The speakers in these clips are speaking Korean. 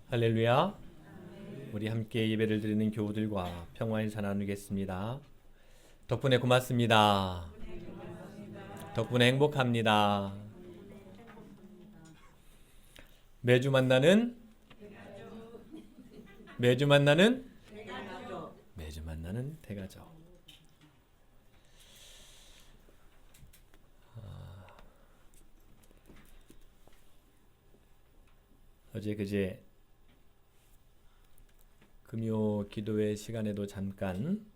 할렐루야. 우리 함께 예배를 드리는 교우들과 평화의 인사 나누겠습니다. 덕분에 고맙습니다. 덕분에 행복합니다. 매주 만나는 대가족. 어제 그제 금요 기도회 시간에도 잠깐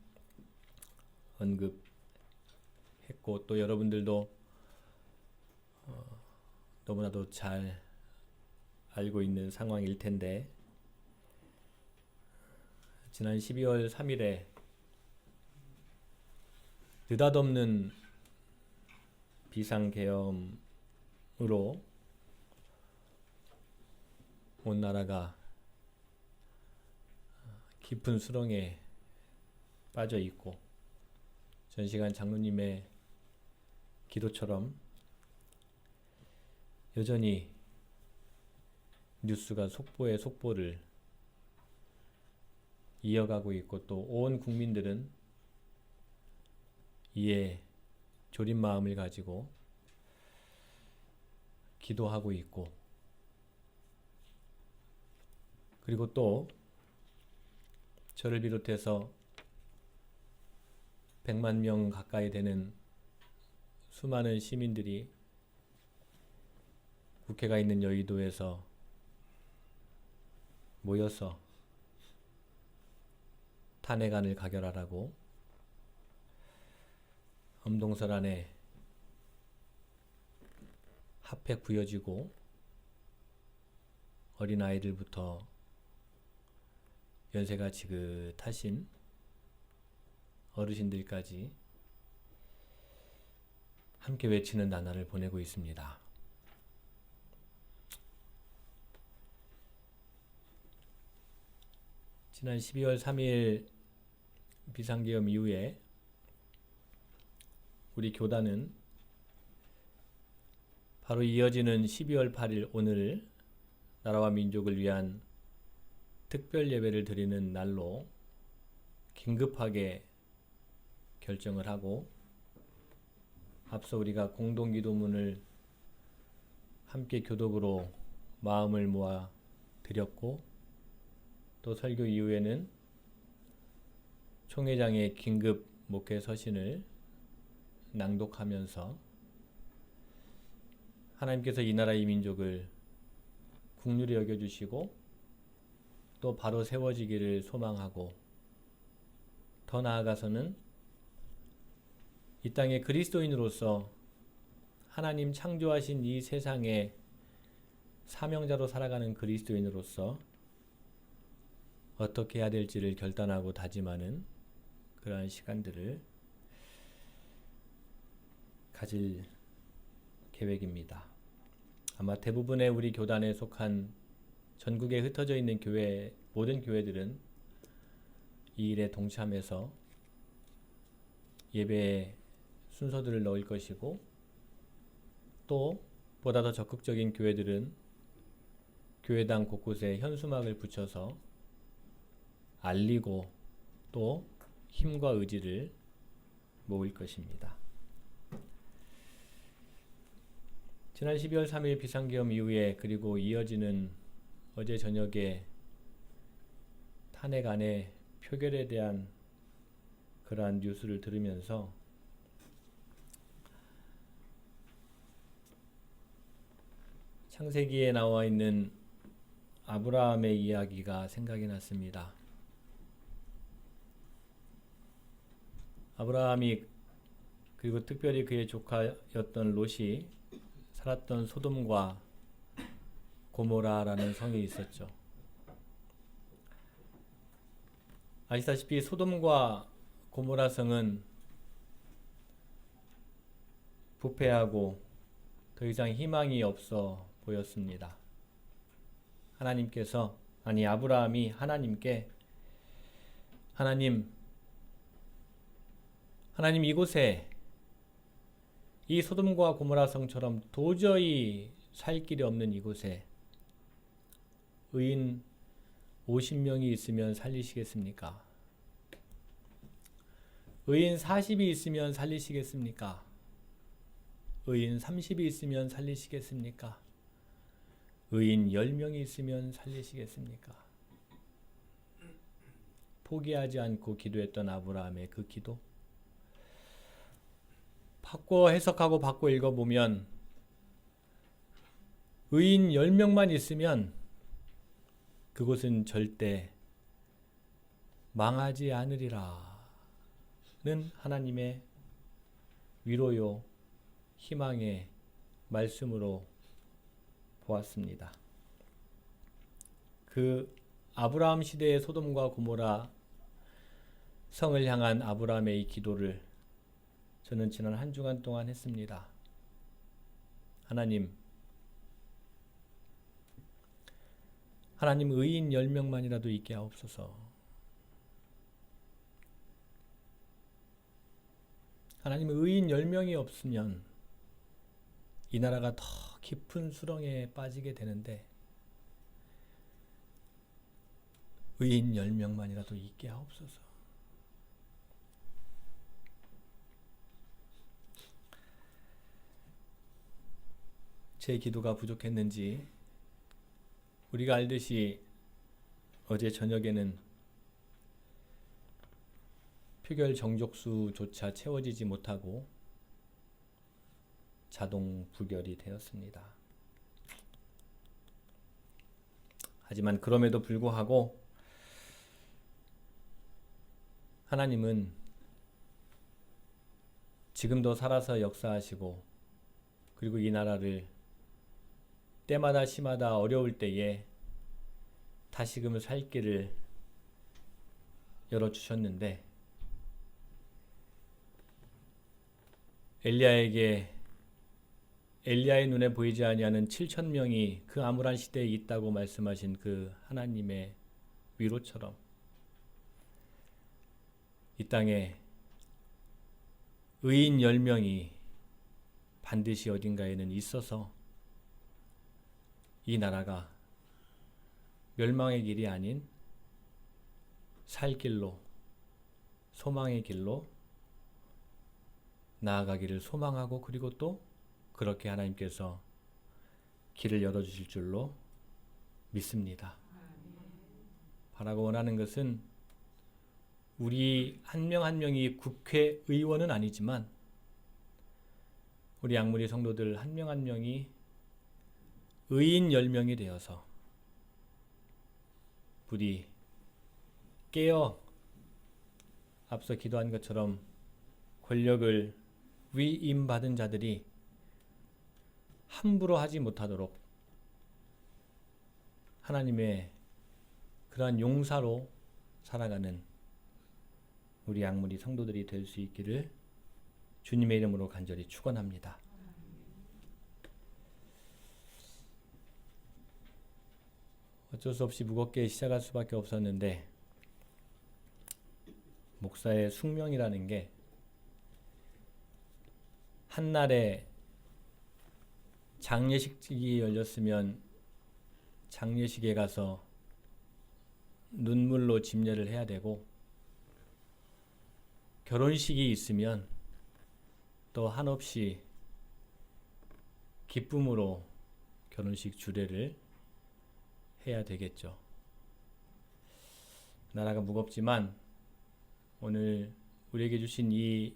언급했고, 또 여러분들도 너무나도 잘 알고 있는 상황일 텐데, 지난 12월 3일에 느닷없는 비상계엄으로 온 나라가 깊은 수렁에 빠져 있고, 전시간 장로님의 기도처럼 여전히 뉴스가 속보에 속보를 이어가고 있고, 또 온 국민들은 이에 졸인 마음을 가지고 기도하고 있고, 그리고 또 저를 비롯해서 100만 명 가까이 되는 수많은 시민들이 국회가 있는 여의도에서 모여서 탄핵안을 가결하라고 엄동설 안에 핫팩 부여지고, 어린아이들부터 연세가 지긋하신 어르신들까지 함께 외치는 나날을 보내고 있습니다. 지난 12월 3일 비상계엄 이후에 우리 교단은 바로 이어지는 12월 8일 오늘 나라와 민족을 위한 특별 예배를 드리는 날로 긴급하게 결정을 하고, 앞서 우리가 공동기도문을 함께 교독으로 마음을 모아 드렸고, 또 설교 이후에는 총회장의 긴급 목회 서신을 낭독하면서 하나님께서 이 나라 이 민족을 긍휼히 여겨주시고 또 바로 세워지기를 소망하고, 더 나아가서는 이 땅의 그리스도인으로서 하나님 창조하신 이 세상의 사명자로 살아가는 그리스도인으로서 어떻게 해야 될지를 결단하고 다짐하는 그러한 시간들을 가질 계획입니다. 아마 대부분의 우리 교단에 속한 전국에 흩어져 있는 모든 교회들은 이 일에 동참해서 예배에 순서들을 넣을 것이고, 또 보다 더 적극적인 교회들은 교회당 곳곳에 현수막을 붙여서 알리고 또 힘과 의지를 모을 것입니다. 지난 12월 3일 비상계엄 이후에, 그리고 이어지는 어제 저녁에 탄핵안의 표결에 대한 그러한 뉴스를 들으면서 창세기에 나와 있는 아브라함의 이야기가 생각이 났습니다. 아브라함이, 그리고 특별히 그의 조카였던 롯이 살았던 소돔과 고모라라는 성이 있었죠. 아시다시피 소돔과 고모라 성은 부패하고 더 이상 희망이 없어 보였습니다. 아브라함이 하나님께 하나님 이곳에 이 소돔과 고모라 성처럼 도저히 살 길이 없는 이곳에 의인 50명이 있으면 살리시겠습니까? 의인 40이 있으면 살리시겠습니까? 의인 30이 있으면 살리시겠습니까? 의인 10명이 있으면 살리시겠습니까? 포기하지 않고 기도했던 아브라함의 그 기도. 바꿔 해석하고 바꿔 읽어보면 의인 10명만 있으면 그곳은 절대 망하지 않으리라 는 하나님의 위로요 희망의 말씀으로 보았습니다. 그 아브라함 시대의 소돔과 고모라 성을 향한 아브라함의 이 기도를 저는 지난 한 주간 동안 했습니다. 하나님 의인 10명만이라도 있게 하옵소서. 하나님 의인 10명이 없으면 이 나라가 더 깊은 수렁에 빠지게 되는데 의인 10명만이라도 있게 하옵소서. 제 기도가 부족했는지 우리가 알듯이 어제 저녁에는 표결 정족수조차 채워지지 못하고 자동 부결이 되었습니다. 하지만 그럼에도 불구하고 하나님은 지금도 살아서 역사하시고 그리고 이 나라를 때마다 시마다 어려울 때에 다시금 살 길을 열어주셨는데 엘리야의 눈에 보이지 아니하는 7,000명이 그 암울한 시대에 있다고 말씀하신 그 하나님의 위로처럼 이 땅에 의인 10명이 반드시 어딘가에는 있어서 이 나라가 멸망의 길이 아닌 살 길로 소망의 길로 나아가기를 소망하고 그리고 또 그렇게 하나님께서 길을 열어주실 줄로 믿습니다. 바라고 원하는 것은 우리 한 명 한 명이 국회의원은 아니지만 우리 양무리 성도들 한 명 한 명이 의인 10명이 되어서 부디 깨어 앞서 기도한 것처럼 권력을 위임받은 자들이 함부로 하지 못하도록 하나님의 그러한 용사로 살아가는 우리 양무리 성도들이 될 수 있기를 주님의 이름으로 간절히 축원합니다. 어쩔 수 없이 무겁게 시작할 수밖에 없었는데 목사의 숙명이라는 게 한날에 장례식이 열렸으면 장례식에 가서 눈물로 집례를 해야 되고 결혼식이 있으면 또 한없이 기쁨으로 결혼식 주례를 해야 되겠죠. 나라가 무겁지만 오늘 우리에게 주신 이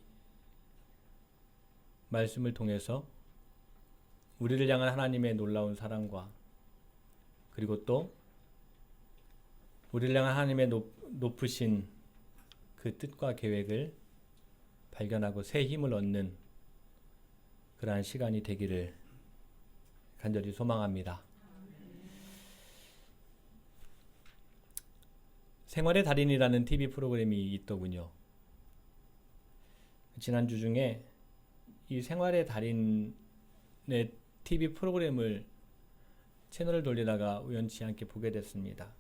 말씀을 통해서 우리를 향한 하나님의 놀라운 사랑과 그리고 또 우리를 향한 하나님의 높으신 그 뜻과 계획을 발견하고 새 힘을 얻는 그러한 시간이 되기를 간절히 소망합니다. 생활의 달인이라는 TV 프로그램이 있더군요. 지난주 중에 이 생활의 달인의 TV 프로그램을 채널을 돌리다가 우연치 않게 보게 됐습니다.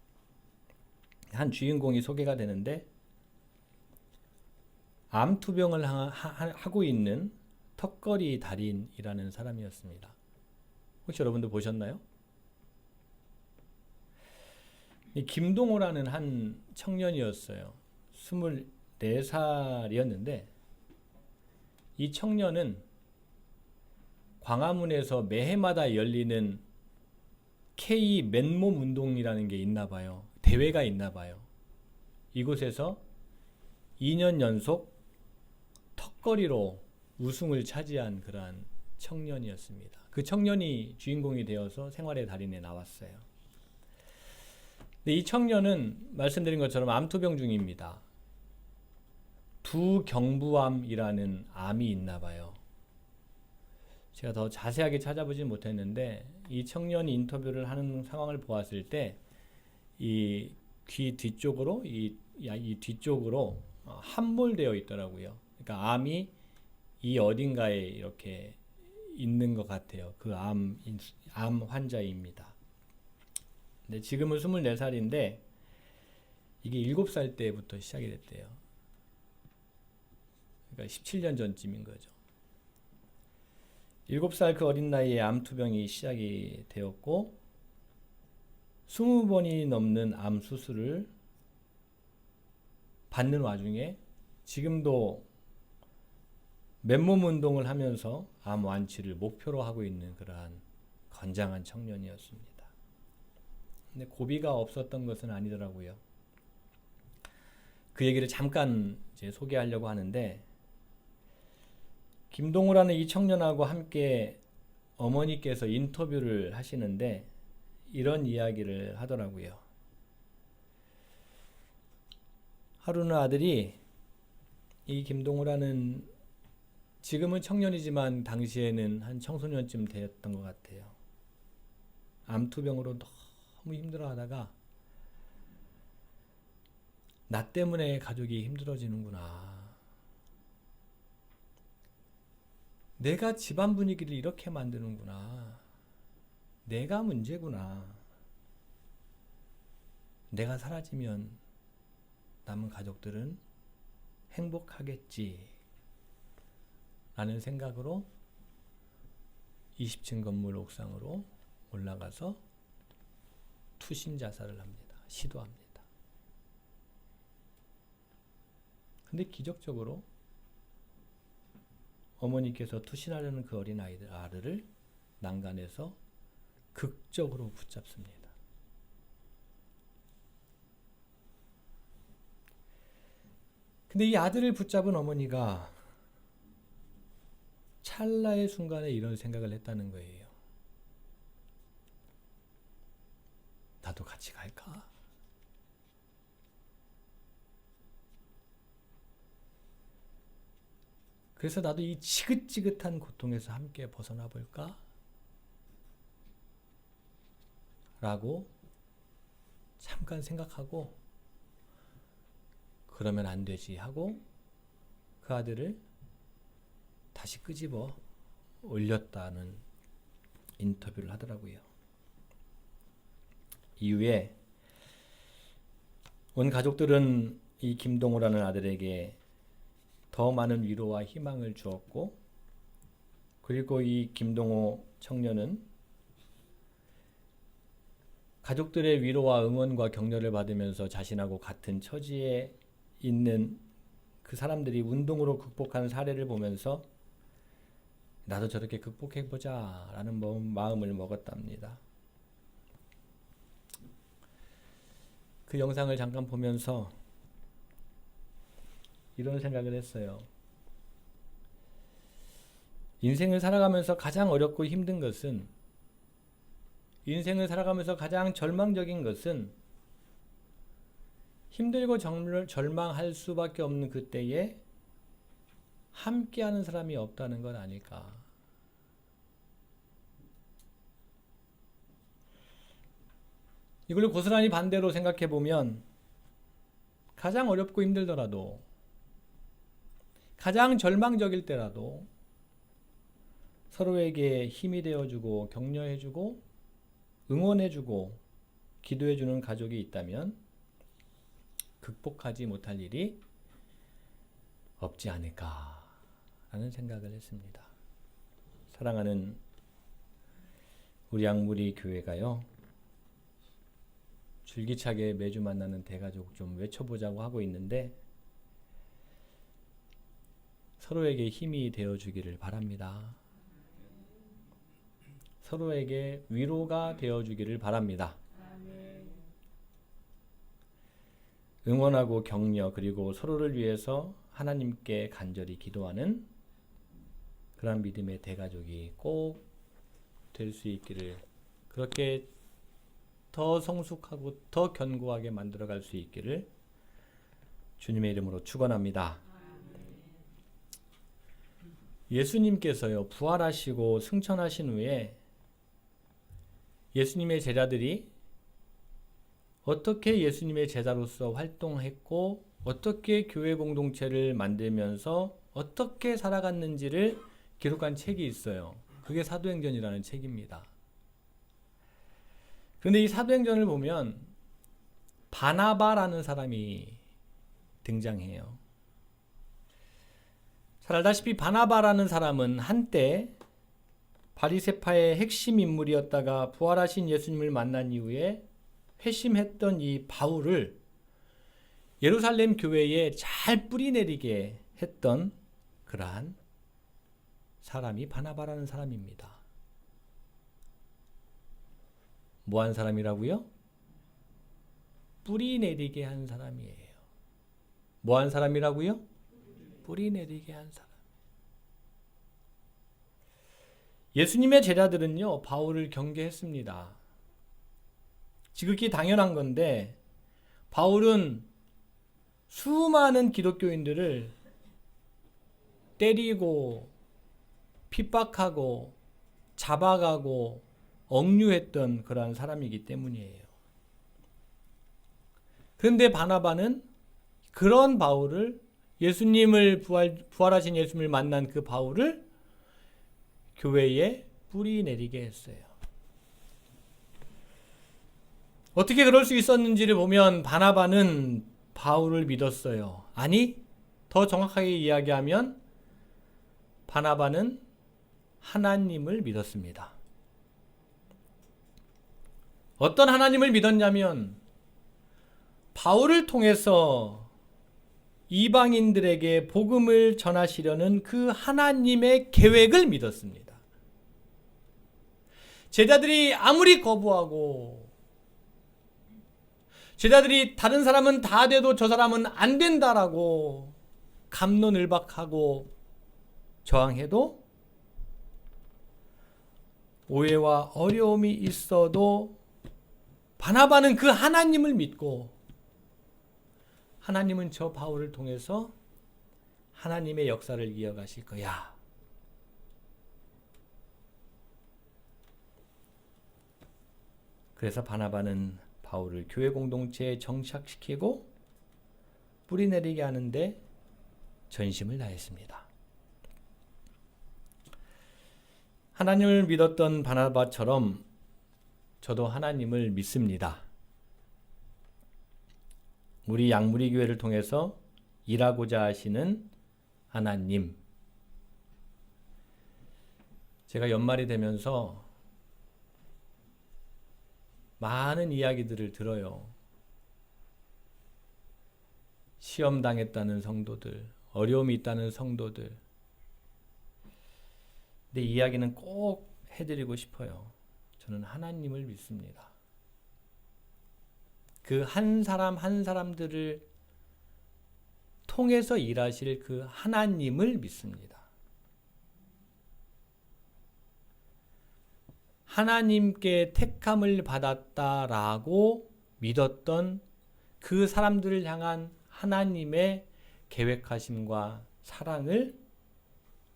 한 주인공이 소개가 되는데 암 투병을 하고 있는 턱걸이 달인이라는 사람이었습니다. 혹시 여러분도 보셨나요? 이 김동호라는 한 청년이었어요. 24살이었는데 이 청년은 광화문에서 매해마다 열리는 K 맨몸 운동이라는 게 있나 봐요. 대회가 있나 봐요. 이곳에서 2년 연속 턱걸이로 우승을 차지한 그러한 청년이었습니다. 그 청년이 주인공이 되어서 생활의 달인에 나왔어요. 근데 이 청년은 말씀드린 것처럼 암투병 중입니다. 두경부암이라는 암이 있나 봐요. 제가 더 자세하게 찾아보진 못했는데 이 청년이 인터뷰를 하는 상황을 보았을 때 이 귀 뒤쪽으로 이 뒤쪽으로 함몰되어 있더라고요. 그러니까 암이 이 어딘가에 이렇게 있는 것 같아요. 그 암 환자입니다. 근데 지금은 24살인데 이게 7살 때부터 시작이 됐대요. 그러니까 17년 전쯤인 거죠. 7살 그 어린 나이에 암투병이 시작이 되었고 20번이 넘는 암 수술을 받는 와중에 지금도 맨몸 운동을 하면서 암 완치를 목표로 하고 있는 그러한 건장한 청년이었습니다. 근데 고비가 없었던 것은 아니더라고요. 그 얘기를 잠깐 이제 소개하려고 하는데 김동호라는 이 청년하고 함께 어머니께서 인터뷰를 하시는데 이런 이야기를 하더라고요. 하루는 아들이 이 김동호라는 지금은 청년이지만 당시에는 한 청소년쯤 되었던 것 같아요. 암투병으로 너무 힘들어하다가 나 때문에 가족이 힘들어지는구나. 내가 집안 분위기를 이렇게 만드는구나. 내가 문제구나. 내가 사라지면 남은 가족들은 행복하겠지. 라는 생각으로 20층 건물 옥상으로 올라가서 투신 자살을 합니다. 시도합니다. 근데 기적적으로 어머니께서 투신하려는 그 어린 아들을 난간에서 극적으로 붙잡습니다. 근데 이 아들을 붙잡은 어머니가 찰나의 순간에 이런 생각을 했다는 거예요. 나도 같이 갈까? 그래서 나도 이 지긋지긋한 고통에서 함께 벗어나 볼까? 라고 잠깐 생각하고 그러면 안 되지 하고 그 아들을 다시 끄집어 올렸다는 인터뷰를 하더라고요. 이후에 온 가족들은 이 김동호라는 아들에게 더 많은 위로와 희망을 주었고 그리고 이 김동호 청년은 가족들의 위로와 응원과 격려를 받으면서 자신하고 같은 처지에 있는 그 사람들이 운동으로 극복하는 사례를 보면서 나도 저렇게 극복해보자 라는 마음을 먹었답니다. 그 영상을 잠깐 보면서 이런 생각을 했어요. 인생을 살아가면서 가장 어렵고 힘든 것은 인생을 살아가면서 가장 절망적인 것은 힘들고 절망할 수밖에 없는 그때에 함께하는 사람이 없다는 건 아닐까. 이걸 고스란히 반대로 생각해 보면 가장 어렵고 힘들더라도 가장 절망적일 때라도 서로에게 힘이 되어주고 격려해주고 응원해주고 기도해주는 가족이 있다면 극복하지 못할 일이 없지 않을까라는 생각을 했습니다. 사랑하는 우리 양무리 교회가요. 줄기차게 매주 만나는 대가족 좀 외쳐보자고 하고 있는데 서로에게 힘이 되어주기를 바랍니다. 서로에게 위로가 되어주기를 바랍니다. 응원하고 격려 그리고 서로를 위해서 하나님께 간절히 기도하는 그런 믿음의 대가족이 꼭 될 수 있기를, 그렇게 더 성숙하고 더 견고하게 만들어갈 수 있기를 주님의 이름으로 축원합니다. 예수님께서요, 부활하시고 승천하신 후에 예수님의 제자들이 어떻게 예수님의 제자로서 활동했고 어떻게 교회 공동체를 만들면서 어떻게 살아갔는지를 기록한 책이 있어요. 그게 사도행전이라는 책입니다. 그런데 이 사도행전을 보면 바나바라는 사람이 등장해요. 잘 알다시피 바나바라는 사람은 한때 바리새파의 핵심 인물이었다가 부활하신 예수님을 만난 이후에 회심했던 이 바울을 예루살렘 교회에 잘 뿌리내리게 했던 그러한 사람이 바나바라는 사람입니다. 뭐한 사람이라고요? 뿌리내리게 한 사람이에요. 뭐한 사람이라고요? 뿌리내리게 한 사람. 예수님의 제자들은요, 바울을 경계했습니다. 지극히 당연한 건데 바울은 수많은 기독교인들을 때리고 핍박하고 잡아가고 억류했던 그러한 사람이기 때문이에요. 그런데 바나바는 그런 바울을, 예수님을 부활하신 예수님을 만난 그 바울을 교회에 뿌리 내리게 했어요. 어떻게 그럴 수 있었는지를 보면 바나바는 바울을 믿었어요. 아니, 더 정확하게 이야기하면 바나바는 하나님을 믿었습니다. 어떤 하나님을 믿었냐면 바울을 통해서 이방인들에게 복음을 전하시려는 그 하나님의 계획을 믿었습니다. 제자들이 아무리 거부하고 제자들이 다른 사람은 다 돼도 저 사람은 안 된다라고 갑론을박하고 저항해도, 오해와 어려움이 있어도 바나바는 그 하나님을 믿고 하나님은 저 바울을 통해서 하나님의 역사를 이어가실 거야. 그래서 바나바는 바울을 교회 공동체에 정착시키고 뿌리내리게 하는데 전심을 다했습니다. 하나님을 믿었던 바나바처럼 저도 하나님을 믿습니다. 우리 양무리 교회를 통해서 일하고자 하시는 하나님. 제가 연말이 되면서 많은 이야기들을 들어요. 시험 당했다는 성도들, 어려움이 있다는 성도들. 근데 이야기는 꼭 해드리고 싶어요. 저는 하나님을 믿습니다. 그 한 사람 한 사람들을 통해서 일하실 그 하나님을 믿습니다. 하나님께 택함을 받았다라고 믿었던 그 사람들을 향한 하나님의 계획하심과 사랑을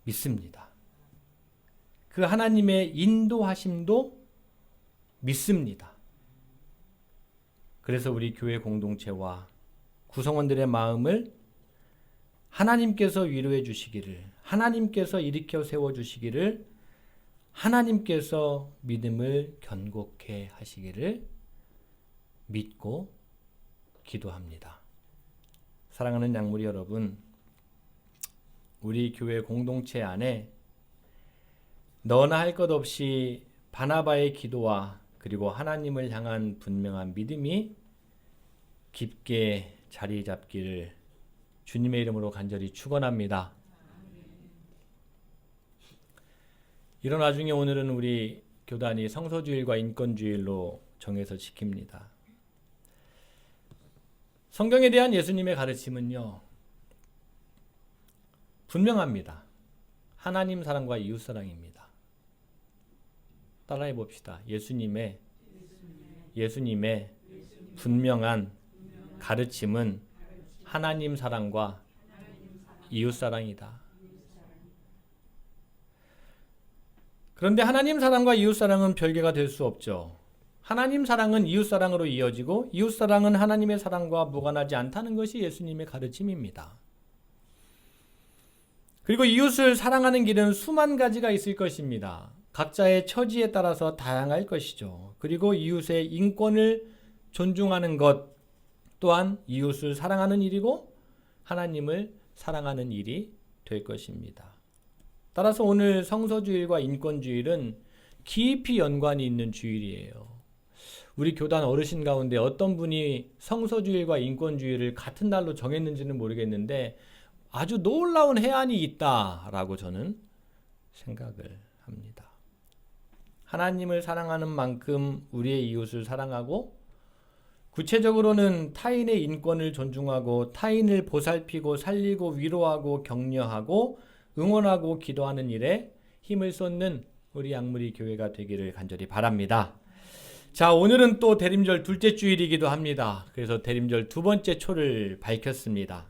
믿습니다. 그 하나님의 인도하심도 믿습니다. 그래서 우리 교회 공동체와 구성원들의 마음을 하나님께서 위로해 주시기를, 하나님께서 일으켜 세워 주시기를, 하나님께서 믿음을 견고케 하시기를 믿고 기도합니다. 사랑하는 양무리 여러분, 우리 교회 공동체 안에 너나 할 것 없이 바나바의 기도와 그리고 하나님을 향한 분명한 믿음이 깊게 자리 잡기를 주님의 이름으로 간절히 축원합니다. 이런 와중에 오늘은 우리 교단이 성서주일과 인권주일로 정해서 지킵니다. 성경에 대한 예수님의 가르침은요, 분명합니다. 하나님 사랑과 이웃 사랑입니다. 따라해 봅시다. 예수님의 분명한 가르침은 하나님 사랑과 이웃 사랑이다. 그런데 하나님 사랑과 이웃 사랑은 별개가 될 수 없죠. 하나님 사랑은 이웃 사랑으로 이어지고 이웃 사랑은 하나님의 사랑과 무관하지 않다는 것이 예수님의 가르침입니다. 그리고 이웃을 사랑하는 길은 수만 가지가 있을 것입니다. 각자의 처지에 따라서 다양할 것이죠. 그리고 이웃의 인권을 존중하는 것 또한 이웃을 사랑하는 일이고 하나님을 사랑하는 일이 될 것입니다. 따라서 오늘 성서주일과 인권주일은 깊이 연관이 있는 주일이에요. 우리 교단 어르신 가운데 어떤 분이 성서주일과 인권주일을 같은 날로 정했는지는 모르겠는데 아주 놀라운 해안이 있다라고 저는 생각을 합니다. 하나님을 사랑하는 만큼 우리의 이웃을 사랑하고 구체적으로는 타인의 인권을 존중하고 타인을 보살피고 살리고 위로하고 격려하고 응원하고 기도하는 일에 힘을 쏟는 우리 양무리 교회가 되기를 간절히 바랍니다. 자, 오늘은 또 대림절 둘째 주일이기도 합니다. 그래서 대림절 두 번째 초를 밝혔습니다.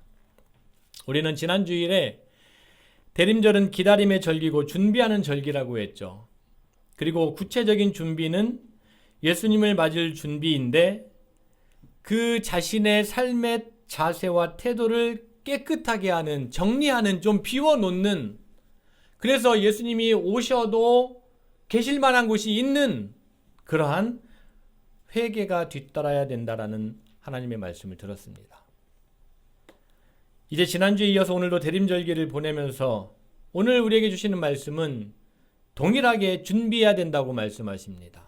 우리는 지난 주일에 대림절은 기다림의 절기고 준비하는 절기라고 했죠. 그리고 구체적인 준비는 예수님을 맞을 준비인데 그 자신의 삶의 자세와 태도를 깨끗하게 하는, 정리하는, 좀 비워놓는, 그래서 예수님이 오셔도 계실 만한 곳이 있는 그러한 회개가 뒤따라야 된다라는 하나님의 말씀을 들었습니다. 이제 지난주에 이어서 오늘도 대림절기를 보내면서 오늘 우리에게 주시는 말씀은 동일하게 준비해야 된다고 말씀하십니다.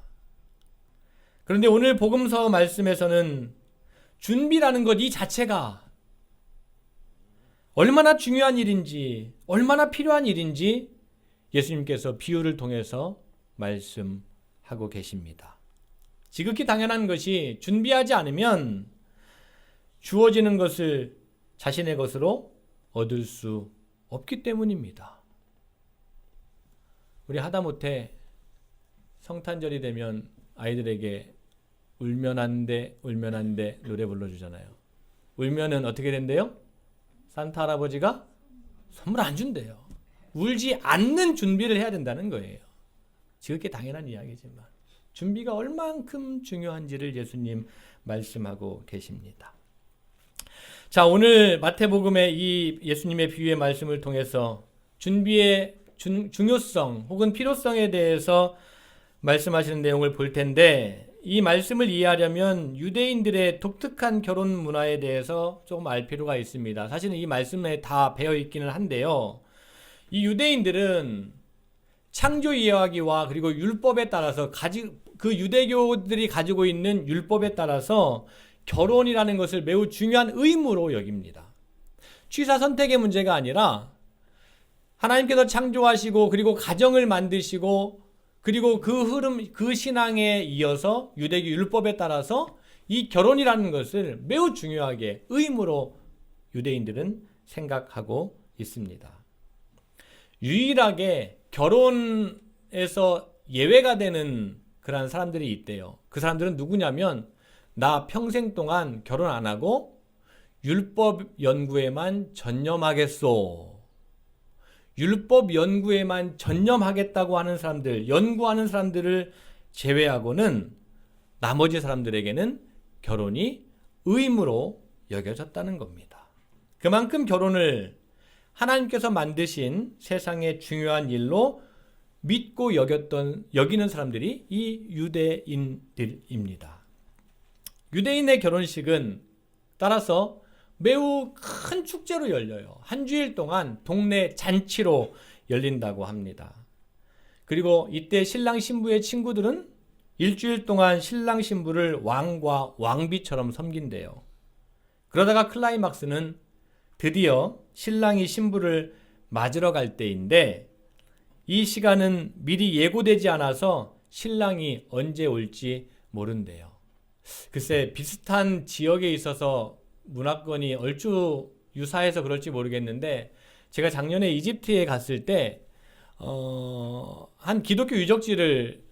그런데 오늘 복음서 말씀에서는 준비라는 것 이 자체가 얼마나 중요한 일인지, 얼마나 필요한 일인지 예수님께서 비유를 통해서 말씀하고 계십니다. 지극히 당연한 것이 준비하지 않으면 주어지는 것을 자신의 것으로 얻을 수 없기 때문입니다. 우리 하다못해 성탄절이 되면 아이들에게 울면 안 돼, 울면 안 돼 노래 불러주잖아요. 울면은 어떻게 된대요? 산타 할아버지가 선물 안 준대요. 울지 않는 준비를 해야 된다는 거예요. 지극히 당연한 이야기지만 준비가 얼만큼 중요한지를 예수님 말씀하고 계십니다. 자, 오늘 마태복음의 이 예수님의 비유의 말씀을 통해서 준비의 중요성 혹은 필요성에 대해서 말씀하시는 내용을 볼 텐데, 이 말씀을 이해하려면 유대인들의 독특한 결혼 문화에 대해서 조금 알 필요가 있습니다. 사실은 이 말씀에 다 배어 있기는 한데요. 이 유대인들은 창조 이야기와 그리고 율법에 따라서 그 유대교들이 가지고 있는 율법에 따라서 결혼이라는 것을 매우 중요한 의무로 여깁니다. 취사 선택의 문제가 아니라 하나님께서 창조하시고 그리고 가정을 만드시고 그리고 그 흐름, 그 신앙에 이어서 유대교 율법에 따라서 이 결혼이라는 것을 매우 중요하게 의무로 유대인들은 생각하고 있습니다. 유일하게 결혼에서 예외가 되는 그런 사람들이 있대요. 그 사람들은 누구냐면 나 평생 동안 결혼 안 하고 율법 연구에만 전념하겠소. 율법 연구에만 전념하겠다고 하는 사람들, 연구하는 사람들을 제외하고는 나머지 사람들에게는 결혼이 의무로 여겨졌다는 겁니다. 그만큼 결혼을 하나님께서 만드신 세상의 중요한 일로 믿고 여기는 사람들이 이 유대인들입니다. 유대인의 결혼식은 따라서 매우 큰 축제로 열려요. 한 주일 동안 동네 잔치로 열린다고 합니다. 그리고 이때 신랑 신부의 친구들은 일주일 동안 신랑 신부를 왕과 왕비처럼 섬긴대요. 그러다가 클라이막스는 드디어 신랑이 신부를 맞으러 갈 때인데 이 시간은 미리 예고되지 않아서 신랑이 언제 올지 모른대요. 글쎄 비슷한 지역에 있어서 문화권이 얼추 유사해서 그럴지 모르겠는데 제가 작년에 이집트에 갔을 때 한 기독교 유적지를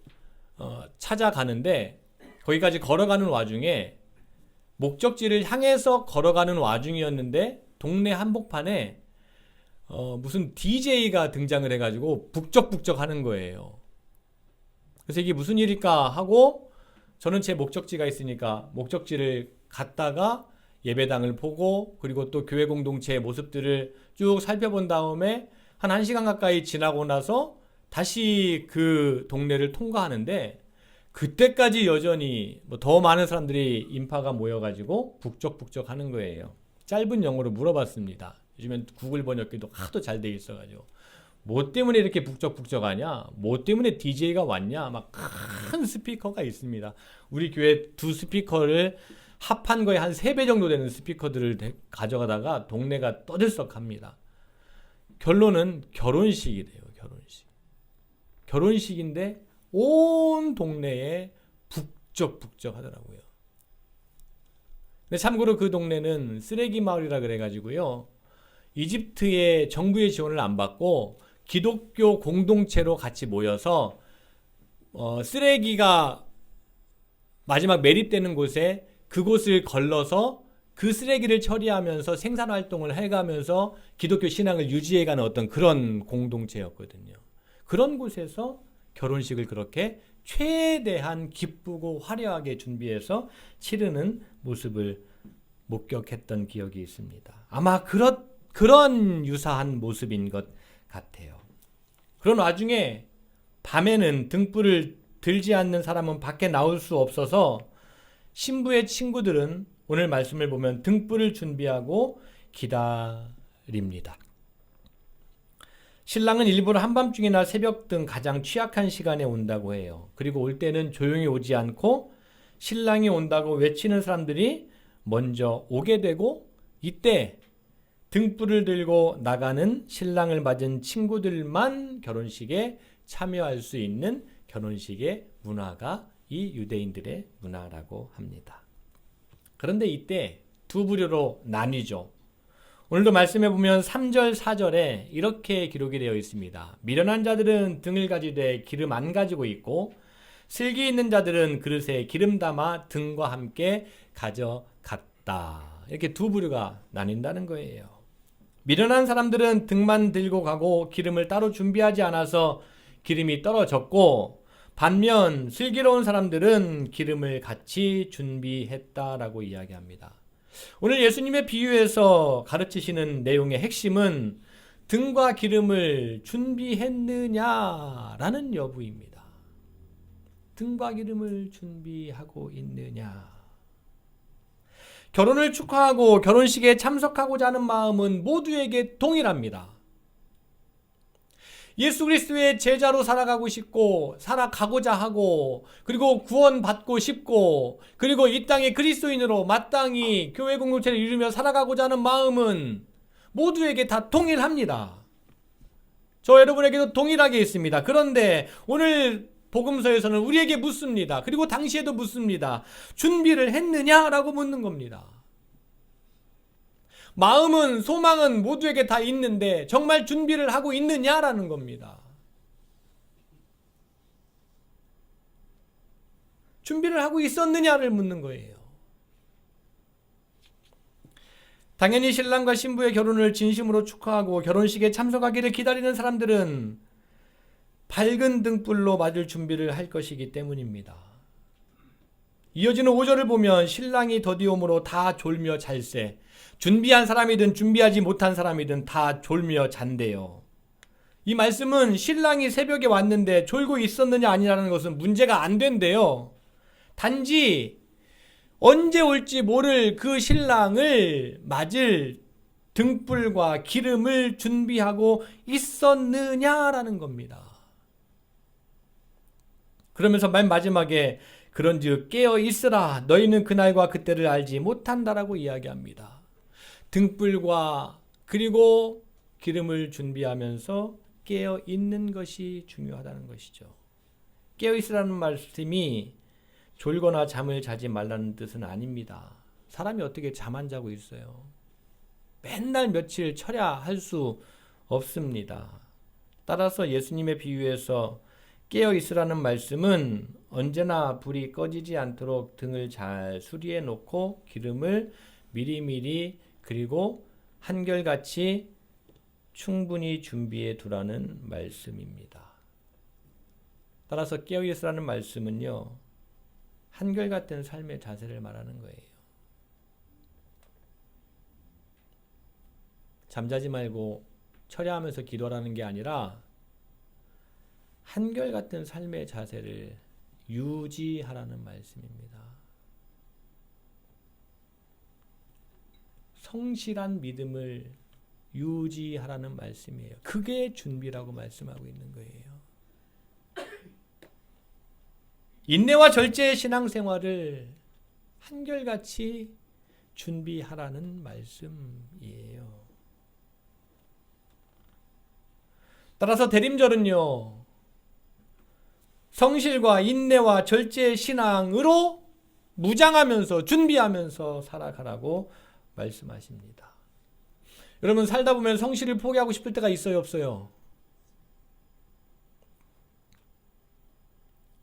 찾아가는데 거기까지 걸어가는 와중에 목적지를 향해서 걸어가는 와중이었는데 동네 한복판에 무슨 DJ가 등장을 해가지고 북적북적 하는 거예요. 그래서 이게 무슨 일일까 하고 저는 제 목적지가 있으니까 목적지를 갔다가 예배당을 보고 그리고 또 교회 공동체의 모습들을 쭉 살펴본 다음에 한 1시간 가까이 지나고 나서 다시 그 동네를 통과하는데 그때까지 여전히 더 많은 사람들이 인파가 모여가지고 북적북적 하는 거예요. 짧은 영어로 물어봤습니다. 요즘엔 구글 번역기도 하도 잘 돼 있어가지고 뭐 때문에 이렇게 북적북적하냐? 뭐 때문에 DJ가 왔냐? 막 큰 스피커가 있습니다. 우리 교회 2 스피커를 합한 거에 한 3배 정도 되는 스피커들을 가져가다가 동네가 떠들썩합니다. 결론은 결혼식이래요. 결혼식인데 온 동네에 북적북적 하더라고요. 근데 참고로 그 동네는 쓰레기 마을이라 그래가지고요. 이집트의 정부의 지원을 안 받고 기독교 공동체로 같이 모여서 쓰레기가 마지막 매립되는 곳에 그곳을 걸러서 그 쓰레기를 처리하면서 생산활동을 해가면서 기독교 신앙을 유지해가는 어떤 그런 공동체였거든요. 그런 곳에서 결혼식을 그렇게 최대한 기쁘고 화려하게 준비해서 치르는 모습을 목격했던 기억이 있습니다. 아마 그런 유사한 모습인 것 같아요. 그런 와중에 밤에는 등불을 들지 않는 사람은 밖에 나올 수 없어서 신부의 친구들은 오늘 말씀을 보면 등불을 준비하고 기다립니다. 신랑은 일부러 한밤중이나 새벽 등 가장 취약한 시간에 온다고 해요. 그리고 올 때는 조용히 오지 않고 신랑이 온다고 외치는 사람들이 먼저 오게 되고 이때 등불을 들고 나가는 신랑을 맞은 친구들만 결혼식에 참여할 수 있는 결혼식의 문화가 이 유대인들의 문화라고 합니다. 그런데 이때 두 부류로 나뉘죠. 오늘도 말씀해 보면 3절, 4절에 이렇게 기록이 되어 있습니다. 미련한 자들은 등을 가지되 기름 안 가지고 있고 슬기 있는 자들은 그릇에 기름 담아 등과 함께 가져갔다. 이렇게 두 부류가 나뉜다는 거예요. 미련한 사람들은 등만 들고 가고 기름을 따로 준비하지 않아서 기름이 떨어졌고 반면 슬기로운 사람들은 기름을 같이 준비했다라고 이야기합니다. 오늘 예수님의 비유에서 가르치시는 내용의 핵심은 등과 기름을 준비했느냐라는 여부입니다. 등과 기름을 준비하고 있느냐. 결혼을 축하하고 결혼식에 참석하고자 하는 마음은 모두에게 동일합니다. 예수 그리스도의 제자로 살아가고 싶고 살아가고자 하고 그리고 구원받고 싶고 그리고 이 땅의 그리스도인으로 마땅히 교회 공동체를 이루며 살아가고자 하는 마음은 모두에게 다 동일합니다. 저 여러분에게도 동일하게 있습니다. 그런데 오늘 복음서에서는 우리에게 묻습니다. 그리고 당시에도 묻습니다. 준비를 했느냐라고 묻는 겁니다. 마음은 소망은 모두에게 다 있는데 정말 준비를 하고 있느냐라는 겁니다. 준비를 하고 있었느냐를 묻는 거예요. 당연히 신랑과 신부의 결혼을 진심으로 축하하고 결혼식에 참석하기를 기다리는 사람들은 밝은 등불로 맞을 준비를 할 것이기 때문입니다. 이어지는 5절을 보면 신랑이 더디옴으로 다 졸며 잘세. 준비한 사람이든 준비하지 못한 사람이든 다 졸며 잔대요. 이 말씀은 신랑이 새벽에 왔는데 졸고 있었느냐 아니라는 것은 문제가 안 된대요. 단지 언제 올지 모를 그 신랑을 맞을 등불과 기름을 준비하고 있었느냐라는 겁니다. 그러면서 맨 마지막에 그런즉 깨어 있으라. 너희는 그날과 그때를 알지 못한다라고 이야기합니다. 등불과 그리고 기름을 준비하면서 깨어 있는 것이 중요하다는 것이죠. 깨어 있으라는 말씀이 졸거나 잠을 자지 말라는 뜻은 아닙니다. 사람이 어떻게 잠 안 자고 있어요? 맨날 며칠 철야할 수 없습니다. 따라서 예수님의 비유에서 깨어 있으라는 말씀은 언제나 불이 꺼지지 않도록 등을 잘 수리해 놓고 기름을 미리미리 그리고 한결같이 충분히 준비해 두라는 말씀입니다. 따라서 깨어 있으라는 말씀은요, 한결같은 삶의 자세를 말하는 거예요. 잠자지 말고 철야하면서 기도하라는 게 아니라 한결같은 삶의 자세를 유지하라는 말씀입니다. 성실한 믿음을 유지하라는 말씀이에요. 그게 준비라고 말씀하고 있는 거예요. 인내와 절제의 신앙생활을 한결같이 준비하라는 말씀이에요. 따라서 대림절은요, 성실과 인내와 절제의 신앙으로 무장하면서 준비하면서 살아가라고 말씀하십니다. 여러분, 살다 보면 성실을 포기하고 싶을 때가 있어요, 없어요?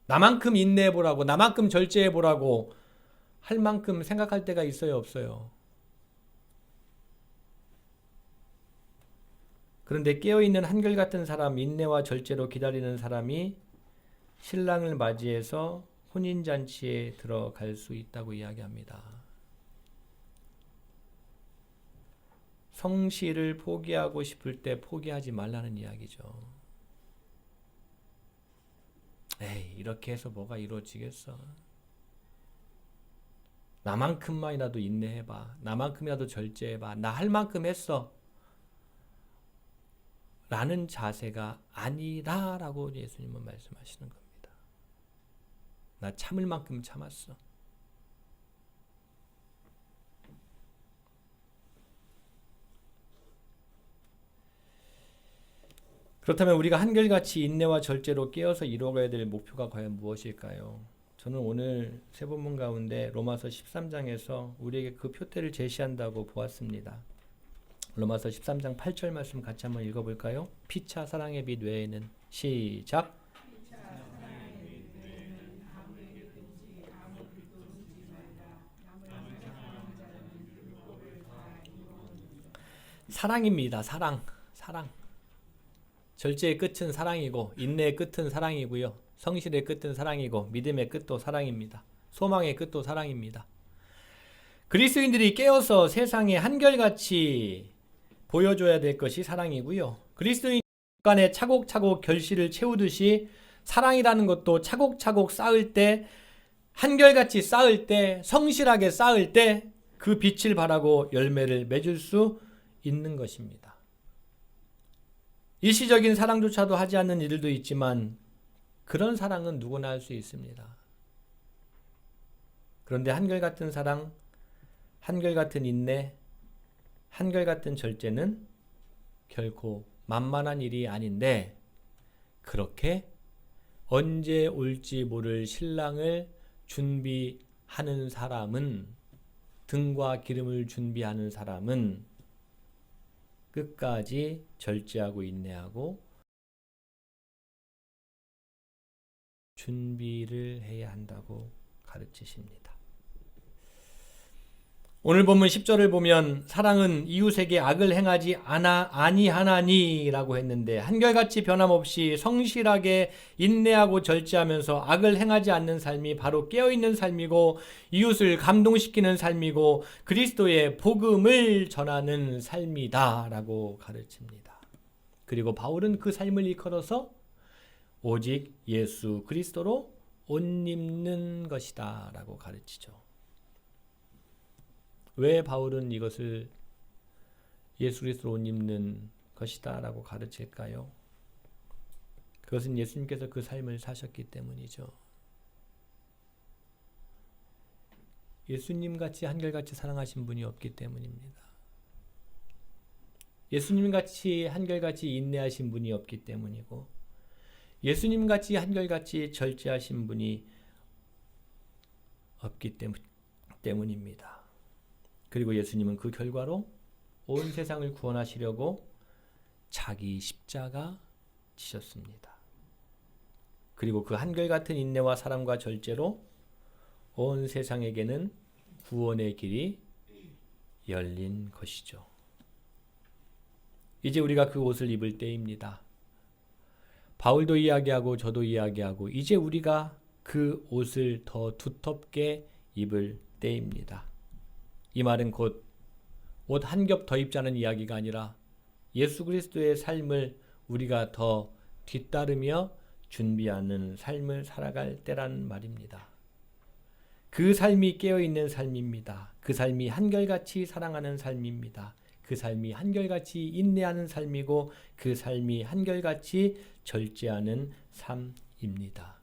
나만큼 인내해보라고, 나만큼 절제해보라고 할 만큼 생각할 때가 있어요, 없어요? 그런데 깨어있는 한결같은 사람, 인내와 절제로 기다리는 사람이 신랑을 맞이해서 혼인잔치에 들어갈 수 있다고 이야기합니다. 성실을 포기하고 싶을 때 포기하지 말라는 이야기죠. 에이, 이렇게 해서 뭐가 이루어지겠어. 나만큼만이라도 인내해봐. 나만큼이라도 절제해봐. 나 할 만큼 했어. 라는 자세가 아니라라고 예수님은 말씀하시는 겁니다. 나 참을 만큼 참았어. 그렇다면 우리가 한결같이 인내와 절제로 깨어서 이루어가야 될 목표가 과연 무엇일까요? 저는 오늘 세 본문 가운데 로마서 13장에서 우리에게 그 표태를 제시한다고 보았습니다. 로마서 13장 8절 말씀 같이 한번 읽어볼까요? 피차 사랑의 빛 외에는. 시작. 사랑입니다. 사랑. 절제의 끝은 사랑이고 인내의 끝은 사랑이고요. 성실의 끝은 사랑이고 믿음의 끝도 사랑입니다. 소망의 끝도 사랑입니다. 그리스도인들이 깨어서 세상에 한결같이 보여줘야 될 것이 사랑이고요. 그리스도인 간에 차곡차곡 결실을 채우듯이 사랑이라는 것도 차곡차곡 쌓을 때, 한결같이 쌓을 때, 성실하게 쌓을 때 그 빛을 발하고 열매를 맺을 수 있는 것입니다. 일시적인 사랑조차도 하지 않는 이들도 있지만 그런 사랑은 누구나 할 수 있습니다. 그런데 한결같은 사랑, 한결같은 인내, 한결같은 절제는 결코 만만한 일이 아닌데, 그렇게 언제 올지 모를 신랑을 준비하는 사람은, 등과 기름을 준비하는 사람은 끝까지 절제하고 인내하고 준비를 해야 한다고 가르치십니다. 오늘 본문 10절을 보면 사랑은 이웃에게 악을 행하지 아니하나니라고 했는데, 한결같이 변함없이 성실하게 인내하고 절제하면서 악을 행하지 않는 삶이 바로 깨어있는 삶이고 이웃을 감동시키는 삶이고 그리스도의 복음을 전하는 삶이다 라고 가르칩니다. 그리고 바울은 그 삶을 일컬어서 오직 예수 그리스도로 옷 입는 것이다 라고 가르치죠. 왜 바울은 이것을 예수 그리스도로 옷 입는 것이다 라고 가르칠까요? 그것은 예수님께서 그 삶을 사셨기 때문이죠. 예수님같이 한결같이 사랑하신 분이 없기 때문입니다. 예수님같이 한결같이 인내하신 분이 없기 때문이고 예수님같이 한결같이 절제하신 분이 없기 때문입니다. 그리고 예수님은 그 결과로 온 세상을 구원하시려고 자기 십자가 지셨습니다. 그리고 그 한결같은 인내와 사랑과 절제로 온 세상에게는 구원의 길이 열린 것이죠. 이제 우리가 그 옷을 입을 때입니다. 바울도 이야기하고 저도 이야기하고 이제 우리가 그 옷을 더 두텁게 입을 때입니다. 이 말은 곧 옷 한 겹 더 입자는 이야기가 아니라 예수 그리스도의 삶을 우리가 더 뒤따르며 준비하는 삶을 살아갈 때란 말입니다. 그 삶이 깨어있는 삶입니다. 그 삶이 한결같이 사랑하는 삶입니다. 그 삶이 한결같이 인내하는 삶이고 그 삶이 한결같이 절제하는 삶입니다.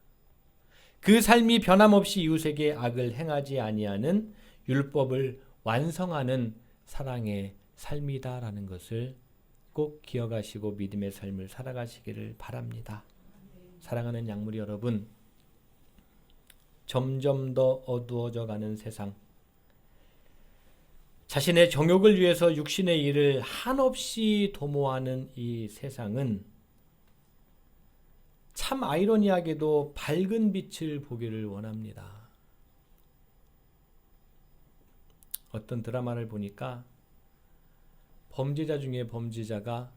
그 삶이 변함없이 이웃에게 악을 행하지 아니하는 율법을 완성하는 사랑의 삶이다라는 것을 꼭 기억하시고 믿음의 삶을 살아가시기를 바랍니다. 사랑하는 양무리 여러분, 점점 더 어두워져 가는 세상, 자신의 정욕을 위해서 육신의 일을 한없이 도모하는 이 세상은 참 아이러니하게도 밝은 빛을 보기를 원합니다. 어떤 드라마를 보니까 범죄자 중에 범죄자가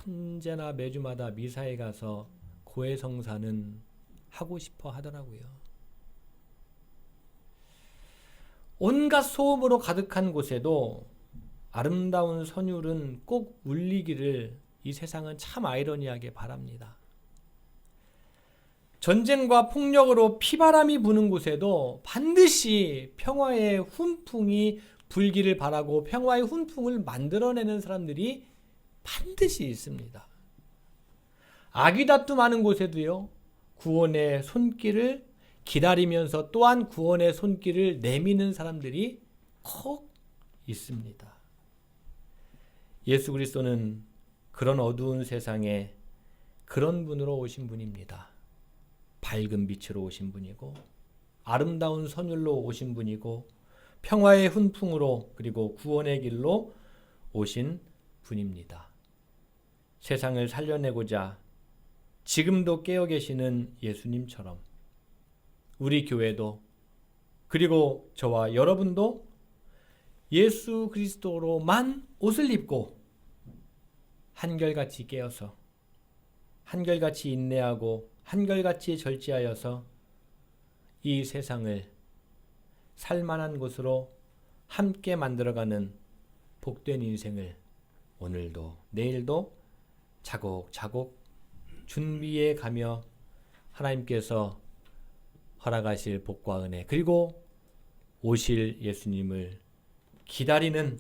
언제나 매주마다 미사에 가서 고해성사는 하고 싶어 하더라고요. 온갖 소음으로 가득한 곳에도 아름다운 선율은 꼭 울리기를 이 세상은 참 아이러니하게 바랍니다. 전쟁과 폭력으로 피바람이 부는 곳에도 반드시 평화의 훈풍이 불기를 바라고 평화의 훈풍을 만들어내는 사람들이 반드시 있습니다. 아귀다툼하는 곳에도요, 구원의 손길을 기다리면서 또한 구원의 손길을 내미는 사람들이 꼭 있습니다. 예수 그리스도는 그런 어두운 세상에 그런 분으로 오신 분입니다. 밝은 빛으로 오신 분이고 아름다운 선율로 오신 분이고 평화의 훈풍으로 그리고 구원의 길로 오신 분입니다. 세상을 살려내고자 지금도 깨어 계시는 예수님처럼 우리 교회도 그리고 저와 여러분도 예수 그리스도로만 옷을 입고 한결같이 깨어서 한결같이 인내하고 한결같이 절제하여서 이 세상을 살만한 곳으로 함께 만들어가는 복된 인생을 오늘도 내일도 차곡차곡 준비해 가며 하나님께서 허락하실 복과 은혜 그리고 오실 예수님을 기다리는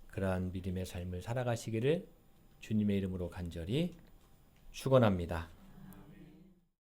그러한 믿음의 삶을 살아가시기를 주님의 이름으로 간절히 축원합니다.